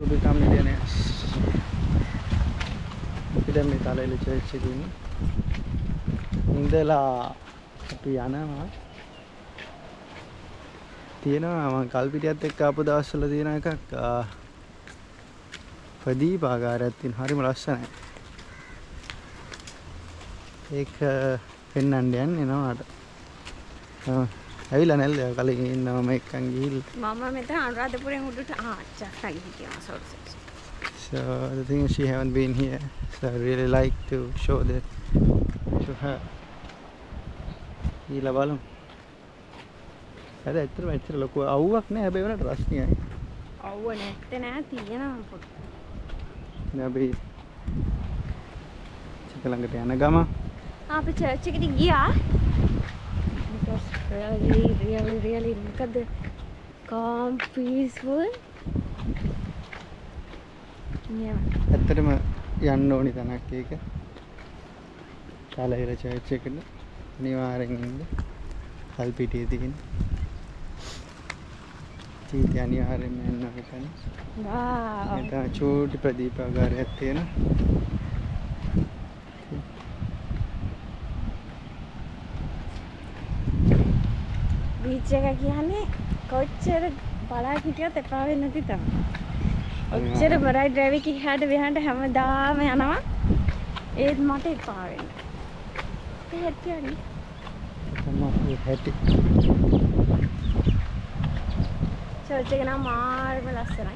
to become millionaires. Kita මේ තලෙල church එකේ ඉන්නේ. ඉඳලා අපි යනවා. තියෙනවා මම කල්පිටියත් එක්ක ආපු දවස්වල තියෙන එකක් ප්‍රදීපාගාරයක් තියෙන හරිම ලස්සනයි. ඒක පෙන්වන්න යන්නේ නෝනාට. ඇවිල්ලා නැල්ද කලින් ඉන්නම එක්කන් ගිහිල්ලා. මම මෙතන අනුරාධපුරෙන් උඩට චක්කයි හිටියා sorry. So the thing is she haven't been here. So I really like to show that to her. ඊළඟ බලමු. ඇත්තටම ඇත්තට ලොකු අවුවක් නෑ හැබැයි වුණාට රස්නියයි. අවුව නැත්තේ නෑ තියෙනවා පොඩ්ඩක්. දැන් අපි චික ළඟට යන ගම අපි චර්ච් එකට ගියා. It was really මොකද calm peaceful. ඇත්තටම යන්න ඕනි තැනක් ඒක. කාලේර චර්ච් එකට අනිවාර්යෙන් ඉන්න. කල්පිටියේ තියෙන. චීටි අනිවාර්යෙන් යන්න ඕන. wow. එතන චූටි ප්‍රදීපාගාරයක් තියෙනවා. බීච් එක කියන්නේ කොච්චර බලා හිටියත් එපා වෙන්නේ නැති තමයි. ඔච්චර බරයි ඩ්‍රයිව් එක ඉහාට මෙහාට හැමදාම යනවා. ඒත් මට එපා වෙන්නේ. ඒත් කියන්නේ තමයි හැටි. චර්ච් එක නම් මාර්ම ලස්සනයි.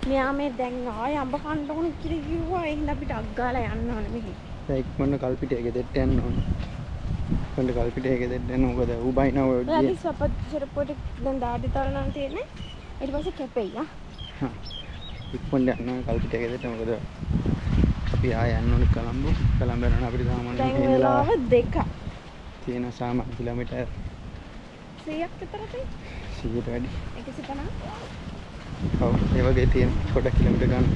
මෙයා මේ දැන් ආයේ අඹ කන්න ඕන කියලා කිව්වා. ඒ හින්දා අපිට අග්ගාලා යන්න ඕනේ මෙහි. දැන් ඉක්මනට කල්පිටියේ ගෙදෙට්ට යන්න ඕනේ. ඉක්මනට කල්පිටියේ ගෙදෙට්ට යන්න මොකද ඌ බයිනව ඔයාගේ සපත් සරපොට දැන් දාඩි තරණම් තියෙන්නේ. ඊට පස්සේ කැපෙයි ආ. හා. ඉක්මනට යන්න කල්පිටියේ ගෙදෙට්ට මොකද අපි ආය යන්න ඕනේ කොළඹ. කොළඹ යනවා අපිට සාමාන්‍යයෙන් දැන් වෙලාව 2. තියෙන සාමාන්‍ය කිලෝමීටර් 100ක් විතර තියෙයි. 100ට වැඩි. 150. ඔව් ඒ වගේ තියෙන පොඩ කිලෝමීටර් ගන්න.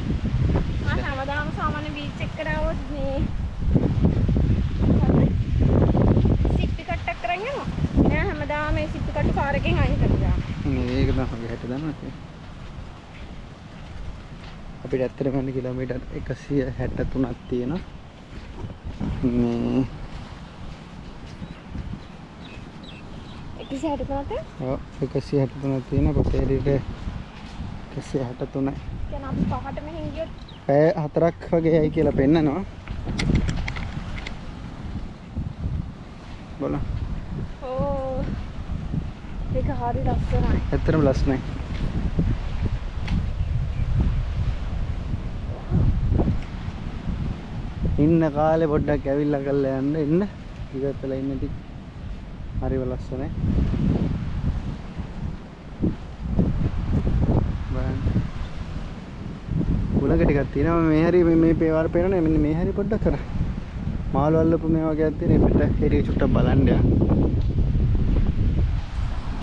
මම හැමදාම සාමාන්‍ය බීච් එකකට આવොත් මේ සිප්පි කට්ටක් කරන් යනවා. නෑ හැමදාම මේ සිප්පි කට්ට කාර් එකෙන් අයින් කරලා. මේක තමයි හැට දන්නවද? අපිට ඇත්තටම ගන්න කිලෝමීටර් 163ක් තියෙනවා. මේ 163ද? ඔව් 163ක් තියෙනවා කොතේරිට 163යි. කියන්නේ අපි පහට මෙහෙන් ගියොත් පැය 4ක් වගේ යයි කියලා පෙන්නනවා. බලන්න. ඕ ඒක හරි ලස්සනයි. ඇත්තටම ලස්සනයි. ඉන්න කාලේ පොඩ්ඩක් ඇවිල්ලා කරලා යන්න ඉන්න. ඉවත්ලා ඉන්න ටික හරිව ලස්සනයි. බලන්න. උලක ටිකක් තියෙනවා මේ හරි මේ පේවල් පේනනේ මෙන්න මේ හරි පොඩ්ඩක් කරා. මාළු අල්ලපු මේ වගේ තියෙන පිට හිරි චුට්ටක් බලන්න යන්න.